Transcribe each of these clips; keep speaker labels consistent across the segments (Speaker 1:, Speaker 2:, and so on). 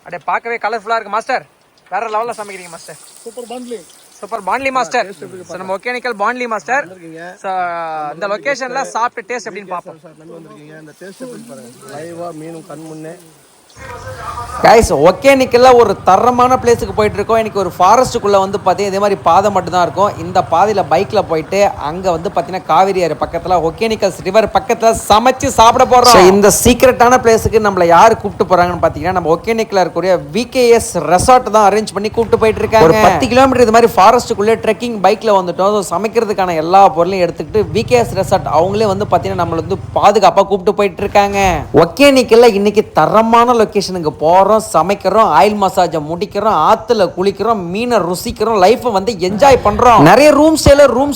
Speaker 1: அப்படியே பார்க்கவே கலர்ஃபுல்லாக இருக்குது மாஸ்டர். வேறு லெவலில் சமைக்கிறீங்க மாஸ்டர். சூப்பர் பாண்ட்லி மாஸ்டர். ஸோ நம்ம ஒகேனக்கல் பாண்ட்லி மாஸ்டர். ஸோ இந்த லொக்கேஷனில் சாப்பிட்டு டேஸ்ட் எப்படின்னு பார்ப்போம்.
Speaker 2: இந்த டேஸ்ட் எப்படி பாருங்க, லைவாக மீனும் கண் முன்னே.
Speaker 3: கைஸ், ஒகேனக்கல்ல ஒரு தரமான பிளேஸுக்கு போயிட்டு இருக்கோம். இன்னைக்கு ஒரு ஃபாரஸ்ட்டுக்குள்ளே வந்து பார்த்தீங்கன்னா இதே மாதிரி பாதை மட்டும்தான் இருக்கும். இந்த பாதையில் பைக்கில் போயிட்டு அங்கே வந்து பார்த்தீங்கன்னா காவிரி ஆறு பக்கத்தில் ஒகேனக்கல் ரிவர் பக்கத்தில் சமைச்சு சாப்பிட போகிறோம். இந்த சீக்ரெட்டான பிளேஸுக்கு நம்மளை யார் கூப்பிட்டு போகிறாங்கன்னு பார்த்தீங்கன்னா நம்ம ஒகேனக்கல்ல இருக்கக்கூடிய விகேஎஸ் ரெசார்ட் தான் அரேஞ்ச் பண்ணி கூப்பிட்டு போயிட்டு இருக்காங்க. ஒரு 10 கிலோமீட்டர் இது மாதிரி ஃபாரஸ்ட்டுக்குள்ளே ட்ரெக்கிங் பைக்கில் வந்துட்டோம். ஸோ சமைக்கிறதுக்கான எல்லா பொருளையும் எடுத்துக்கிட்டு விகேஎஸ் ரெசார்ட் அவங்களே வந்து பார்த்தீங்கன்னா நம்மளை வந்து பாதுகாப்பாக கூப்பிட்டு போயிட்டு இருக்காங்க. ஒகேனக்கல்ல இன்னைக்கு தரமான லொக்கேஷனுக்கு போகிறோம், சமைக்கிறோம், ஆயில் மசாஜை முடிக்கிறோம், ஆத்துல குளிக்கிறோம், மீனை ருசிக்கிறோம், லைஃப்பை வந்து என்ஜாய் பண்றோம். நிறைய ரூம்ஸ்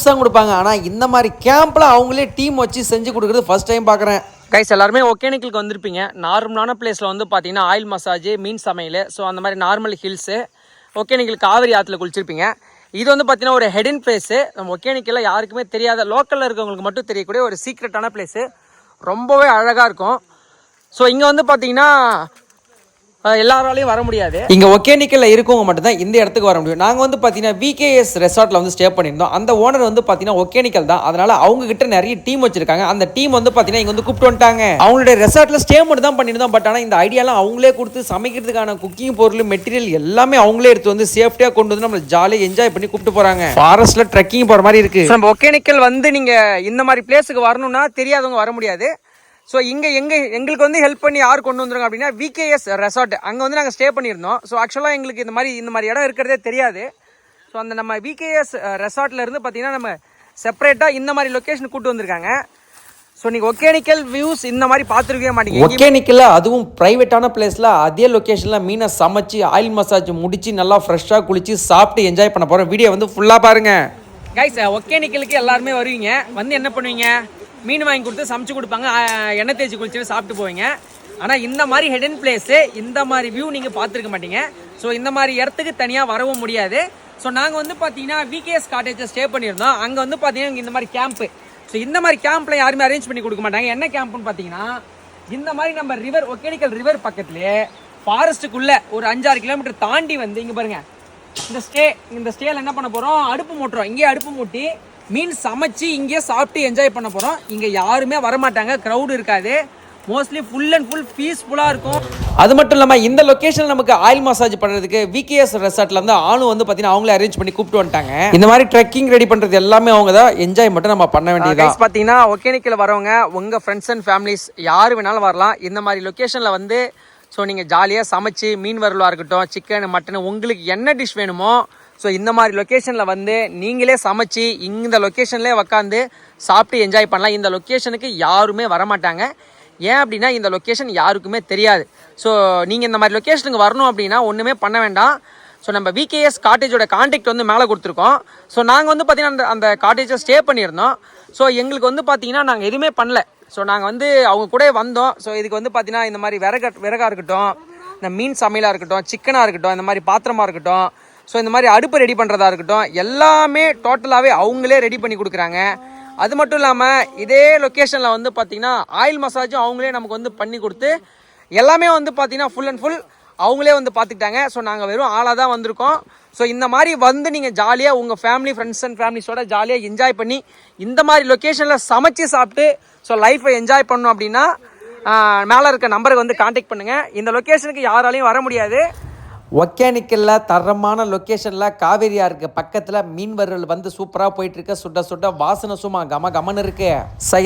Speaker 3: தான் கொடுப்பாங்க. ஆனா இந்த மாதிரி கேம்ப்ல அவங்களே டீம் வச்சு செஞ்சு கொடுக்குறது ஃபர்ஸ்ட் டைம் பார்க்குறேன்.
Speaker 1: கைஸ், எல்லாருமே ஒகேனக்கலுக்கு வந்திருப்பீங்க. நார்மலான பிளேஸில் வந்து பார்த்தீங்கன்னா ஆயில் மசாஜ், மீன் சமையல், ஸோ அந்த மாதிரி நார்மல் ஹில்ஸு, ஒகேனக்கல் காவிரி ஆற்றுல குளிச்சிருப்பீங்க. இது வந்து பார்த்தீங்கன்னா ஒரு ஹெடன் பிளேஸு. நம்ம ஒகேனக்கல்ல யாருக்குமே தெரியாத, லோக்கலில் இருக்கவங்களுக்கு மட்டும் தெரியக்கூடிய ஒரு சீக்ரெட்டான பிளேஸு. ரொம்பவே அழகாக இருக்கும். ஸோ இங்கே வந்து பார்த்தீங்கன்னா எல்லாராலையும் வர முடியாது.
Speaker 3: இங்கே ஒகேனக்கல்ல இருக்கவங்க மட்டும் தான் இந்த இடத்துக்கு வர முடியும். நாங்கள் வந்து பார்த்தீங்கன்னா விகேஎஸ் ரெசார்ட்டில் வந்து ஸ்டே பண்ணியிருந்தோம். அந்த ஓனர் வந்து பார்த்தீங்கன்னா ஒகேனக்கல் தான். அதனால அவங்க கிட்ட நிறைய டீம் வச்சிருக்காங்க. அந்த டீம் வந்து பார்த்தீங்கன்னா இங்கே வந்து கூப்பிட்டு வந்துட்டாங்க. அவங்களுடைய ரெசார்ட்டில் ஸ்டே மட்டும் தான் பண்ணியிருந்தோம். பட் ஆனால் இந்த ஐடியாலாம் அவங்களே கொடுத்து சமைக்கிறதுக்கான குக்கிங் பொருள், மெட்டீரியல் எல்லாமே அவங்களே எடுத்து வந்து சேஃப்டியாக கொண்டு வந்து நம்மளை ஜாலியாக என்ஜாய் பண்ணி கூப்பிட்டு போகிறாங்க. ஃபாரஸ்ட்டில் ட்ரெக்கிங் போகிற மாதிரி இருக்குது.
Speaker 1: நம்ம ஒகேனக்கல் வந்து நீங்கள் இந்த மாதிரி பிளேஸுக்கு வரணும்னா தெரியாதவங்க வர முடியாது. ஸோ இங்கே எங்களுக்கு வந்து ஹெல்ப் பண்ணி யார் கொண்டு வந்துருங்க அப்படின்னா விகேஎஸ் ரெசார்ட். அங்கே வந்து நாங்கள் ஸ்டே பண்ணியிருந்தோம். ஸோ ஆக்சுவலாக எங்களுக்கு இந்த மாதிரி இடம் இருக்கிறதே தெரியாது. ஸோ அந்த நம்ம விகேஎஸ் ரெசார்ட்டில் இருந்து பார்த்தீங்கன்னா நம்ம செப்பரேட்டாக இந்த மாதிரி லொக்கேஷன் கூட்டு வந்திருக்காங்க. ஸோ நீங்கள் ஒகேனக்கல் வியூஸ் இந்த மாதிரி பார்த்துருக்கவே மாட்டீங்க.
Speaker 3: ஒகேனக்கல்ல அதுவும் ப்ரைவேட்டான பிளேஸில் அதே லொக்கேஷனில் மீனை சமைச்சு ஆயில் மசாஜ் முடிச்சு நல்லா ஃப்ரெஷ்ஷாக குளிச்சு சாப்பிட்டு என்ஜாய் பண்ண போகிறோம். வீடியோ வந்து ஃபுல்லாக பாருங்கள்.
Speaker 1: கைஸ், ஒகேனக்கலுக்கு எல்லாருமே வருவீங்க. வந்து என்ன பண்ணுவீங்க, மீன் வாங்கி கொடுத்து சமைச்சு கொடுப்பாங்க, எண்ணெய் தேய்ச்சி குளிச்சுட்டு சாப்பிட்டு போவீங்க. ஆனால் இந்த மாதிரி ஹெடன் பிளேஸு, இந்த மாதிரி வியூ நீங்கள் பார்த்துருக்க மாட்டீங்க. ஸோ இந்த மாதிரி இடத்துக்கு தனியாக வரவும் முடியாது. ஸோ நாங்கள் வந்து பார்த்தீங்கன்னா விகேஎஸ் காட்டேஜை ஸ்டே பண்ணியிருந்தோம். அங்கே வந்து பார்த்தீங்கன்னா இந்த மாதிரி கேம்ப்பு. ஸோ இந்த மாதிரி கேம்ப்பில் யாருமே அரேஞ்ச் பண்ணி கொடுக்க மாட்டாங்க. என்ன கேம்ப்னு பார்த்தீங்கன்னா இந்த மாதிரி நம்ம ரிவர், ஒகேனக்கல் ரிவர் பக்கத்துலேயே ஃபாரஸ்ட்டுக்குள்ளே ஒரு 5-6 கிலோமீட்டர் தாண்டி வந்து இங்கே பாருங்கள், இந்த ஸ்டேல என்ன பண்ண போகிறோம், அடுப்பு மூட்டுறோம். இங்கேயே அடுப்பு மூட்டி மீன் சமைச்சு இங்கேயே சாப்பிட்டு என்ஜாய் பண்ண போகிறோம். இங்கே யாருமே வரமாட்டாங்க, க்ரௌடு இருக்காது, மோஸ்ட்லி ஃபுல் அண்ட் ஃபுல் பீஸ்ஃபுல்லாக இருக்கும்.
Speaker 3: அது மட்டும் இல்லாமல் இந்த லொக்கேஷன் நமக்கு ஆயில் மசாஜ் பண்ணுறதுக்கு விகேஎஸ் ரெசார்ட்ல இருந்து ஆளும் வந்து பார்த்தீங்கன்னா அவங்களே அரேஞ்ச் பண்ணி கூப்பிட்டு வந்துட்டாங்க. இந்த மாதிரி ட்ரெக்கிங் ரெடி பண்ணுறது எல்லாமே அவங்க தான், என்ஜாய் மட்டும் நம்ம பண்ண வேண்டியது.
Speaker 1: பார்த்தீங்கன்னா ஒகேனக்கல் வரவங்க உங்கள் ஃப்ரெண்ட்ஸ் அண்ட் ஃபேமிலிஸ் யார் வேணாலும் வரலாம். இந்த மாதிரி லொக்கேஷனில் வந்து ஸோ நீங்கள் ஜாலியாக சமைச்சு மீன் வறுவலாக இருக்கட்டும், சிக்கன், மட்டன், உங்களுக்கு என்ன டிஷ் வேணுமோ ஸோ இந்த மாதிரி லொக்கேஷனில் வந்து நீங்களே சமைச்சு இந்த லொக்கேஷன்லேயே உக்காந்து சாப்பிட்டு என்ஜாய் பண்ணலாம். இந்த லொக்கேஷனுக்கு யாருமே வரமாட்டாங்க. ஏன் அப்படின்னா இந்த லொக்கேஷன் யாருக்குமே தெரியாது. ஸோ நீங்கள் இந்த மாதிரி லொக்கேஷனுக்கு வரணும் அப்படின்னா ஒன்றுமே பண்ண வேண்டாம். ஸோ நம்ம விகேஎஸ் காட்டேஜோட கான்டாக்ட் வந்து மேலே கொடுத்துருக்கோம். ஸோ நாங்கள் வந்து பார்த்தீங்கன்னா அந்த காட்டேஜை ஸ்டே பண்ணியிருந்தோம். ஸோ எங்களுக்கு வந்து பார்த்தீங்கன்னா நாங்கள் எதுவுமே பண்ணல. ஸோ நாங்கள் வந்து அவங்க கூட வந்தோம். ஸோ இதுக்கு வந்து பார்த்தீங்கன்னா இந்த மாதிரி விறகாக இருக்கட்டும், இந்த மீன் சமையலாக இருக்கட்டும், சிக்கனாக இருக்கட்டும், இந்த மாதிரி பாத்திரமாக இருக்கட்டும், ஸோ இந்த மாதிரி அடுப்பு ரெடி பண்ணுறதா இருக்கட்டும், எல்லாமே டோட்டலாகவே அவங்களே ரெடி பண்ணி கொடுக்குறாங்க. அது மட்டும் இல்லாமல் இதே லொக்கேஷனில் வந்து பார்த்திங்கன்னா ஆயில் மசாஜும் அவங்களே நமக்கு வந்து பண்ணி கொடுத்து எல்லாமே வந்து பார்த்திங்கன்னா ஃபுல் அண்ட் ஃபுல் அவங்களே வந்து பார்த்துக்கிட்டாங்க. ஸோ நாங்கள் வெறும் ஆளாக தான் வந்திருக்கோம். ஸோ இந்த மாதிரி வந்து நீங்கள் ஜாலியாக உங்கள் ஃபேமிலி, ஃப்ரெண்ட்ஸ் அண்ட் ஃபேமிலிஸோட ஜாலியாக என்ஜாய் பண்ணி இந்த மாதிரி லொக்கேஷனில் சமைச்சு சாப்பிட்டு ஸோ லைஃப்பை என்ஜாய் பண்ணணும் அப்படின்னா மேலே இருக்க நம்பருக்கு வந்து கான்டாக்ட் பண்ணுங்கள். இந்த லொக்கேஷனுக்கு யாராலையும் வர முடியாது.
Speaker 3: ஒகேனக்கல்ல தரமான லொக்கேஷனில் காவேரி ஆறுக்கு பக்கத்தில் மீன் வறுவல் வந்து சூப்பராக போயிட்டுருக்கு. சுட வாசனை சும்மா கமன்னு இருக்கு.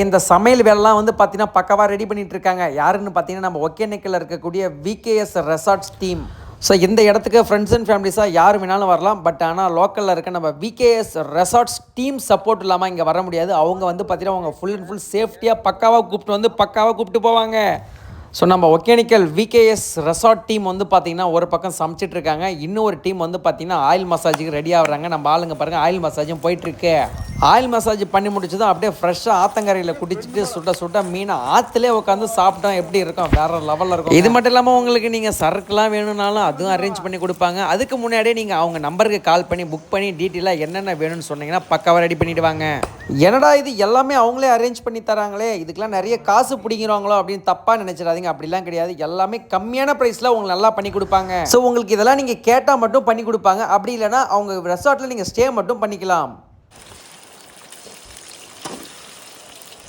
Speaker 3: இந்த சமையல் வேலைலாம் வந்து பார்த்தீங்கன்னா பக்கவாக ரெடி பண்ணிட்டு இருக்காங்க. யாருன்னு பார்த்தீங்கன்னா நம்ம ஒகேனக்கல்ல இருக்கக்கூடிய விகேஎஸ் ரெசார்ட்ஸ் டீம். ஸோ இந்த இடத்துக்கு ஃப்ரெண்ட்ஸ் அண்ட் ஃபேமிலிஸாக யார் வேணாலும் வரலாம். பட் ஆனால் லோக்கலில் இருக்க நம்ம விகேஎஸ் ரெசார்ட்ஸ் டீம் சப்போர்ட் இல்லாமல் இங்கே வர முடியாது. அவங்க வந்து பார்த்தீங்கன்னா அவங்க ஃபுல் அண்ட் ஃபுல் சேஃப்டியாக பக்காவாக கூப்பிட்டு போவாங்க. ஸோ நம்ம ஒகேனக்கல் விகேஎஸ் ரெசார்ட் டீம் வந்து பார்த்தீங்கன்னா ஒரு பக்கம் சமைச்சிட்டு இருக்காங்க, இன்னொரு டீம் வந்து பார்த்தீங்கன்னா ஆயில் மசாஜுக்கு ரெடி ஆகுறாங்க. நம்ம ஆளுங்க பாருங்கள், ஆயில் மசாஜும் போயிட்டுருக்கு. ஆயில் மசாஜ் பண்ணி முடிச்சதும் அப்படியே ஃப்ரெஷ்ஷாக ஆத்தங்கரையில் குடிச்சிட்டு சுட்ட மீனை ஆற்றுலேயே உட்காந்து சாப்பிட்டோம். எப்படி இருக்கும், வேறு லெவலில் இருக்கும். இது மட்டும் இல்லாமல் உங்களுக்கு நீங்கள் சரக்குலாம் வேணும்னாலும் அதுவும் அரேஞ்ச் பண்ணி கொடுப்பாங்க. அதுக்கு முன்னாடியே நீங்கள் அவங்க நம்பருக்கு கால் பண்ணி புக் பண்ணி டீட்டெயிலாக என்னென்ன வேணும்னு சொன்னீங்கன்னா பக்காவாக ரெடி பண்ணிவிடுவாங்க. என்னடா இது எல்லாமே அவங்களே அரேஞ்ச் பண்ணி தராங்களே, இதுக்கெல்லாம் நிறைய காசு பிடிங்கிறாங்களோ அப்படின்னு தப்பாக நினச்சிடாதீங்க. நினைக்காதீங்க, அப்படிலாம் கிடையாது. எல்லாமே கம்மியான ப்ரைஸில் உங்களுக்கு நல்லா பண்ணி கொடுப்பாங்க. ஸோ உங்களுக்கு இதெல்லாம் நீங்கள் கேட்டால் மட்டும் பண்ணி கொடுப்பாங்க, அப்படி இல்லைனா அவங்க ரெசார்ட்டில் நீங்கள் ஸ்டே மட்டும் பண்ணிக்கலாம்.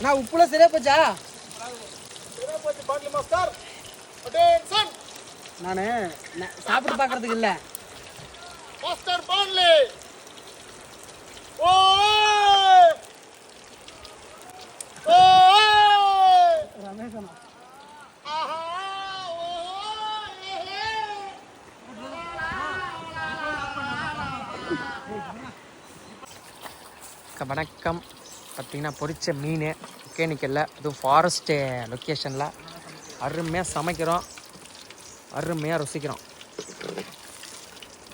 Speaker 1: நான் உப்புல சரியா போச்சா? நான் சாப்பிட்டு பார்க்கறதுக்கு இல்லை.
Speaker 2: மாஸ்டர் பான்லி ஓ ஓ ரமேஷனா ஆஹா
Speaker 1: வணக்கம். பார்த்தீங்கன்னா பொரிச்ச மீன் ஒகேனக்கல்ல, அதுவும் ஃபாரஸ்ட்டு லொக்கேஷனில் அருமையாக சமைக்கிறோம், அருமையாக ருசிக்கிறோம்.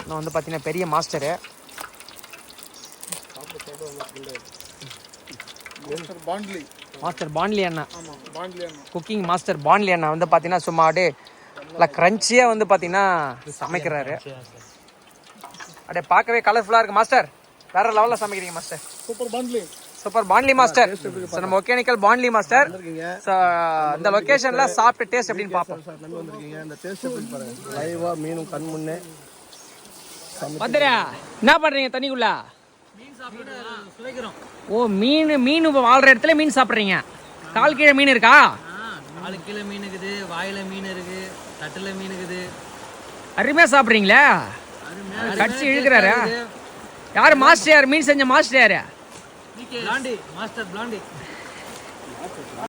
Speaker 1: நான் வந்து பார்த்தீங்கன்னா பெரிய மாஸ்டரு மாஸ்டர் பான்லி அண்ணா, குக்கிங் மாஸ்டர் பான்லி அண்ணா வந்து பார்த்தீங்கன்னா சும்மா அப்படியே நல்லா க்ரன்ச்சியாக வந்து பார்த்தீங்கன்னா சமைக்கிறாரு. அப்படியே பார்க்கவே கலர்ஃபுல்லாக இருக்குது மாஸ்டர். வேற லெவலில் சமைக்கிறீங்க மாஸ்டர். சூப்பர் பான்லி மாஸ்டர். ஸோ நம்ம ஒகேனக்கல் பான்லி மாஸ்டர். ஸோ இந்த லொக்கேஷனில் சாப்பிட்டு டேஸ்ட் எப்படின்னு பார்ப்போம்.
Speaker 2: வந்திருக்கீங்க, இந்த டேஸ்ட் எப்படி பாருங்க. லைவா மீனும் கண் முன்னே.
Speaker 1: பத்திரா என்ன பண்ணுறீங்க தண்ணிக்குள்ள? ஓ மீன் வாழ்கிற இடத்துல மீன் சாப்பிட்றீங்க. கால் கீழே மீன் இருக்கா?
Speaker 4: 4 கிலோ மீன் இருக்குது, வாயில மீன் இருக்கு, தட்டுல மீன் இருக்குது.
Speaker 1: அருமையாக சாப்பிட்றீங்களே. கடிச்சு இழுக்கிறாரு யார்? மாஸ்டர் யார்? மீன் செஞ்ச மாஸ்டர் யாரு?
Speaker 4: Blondie master blondie.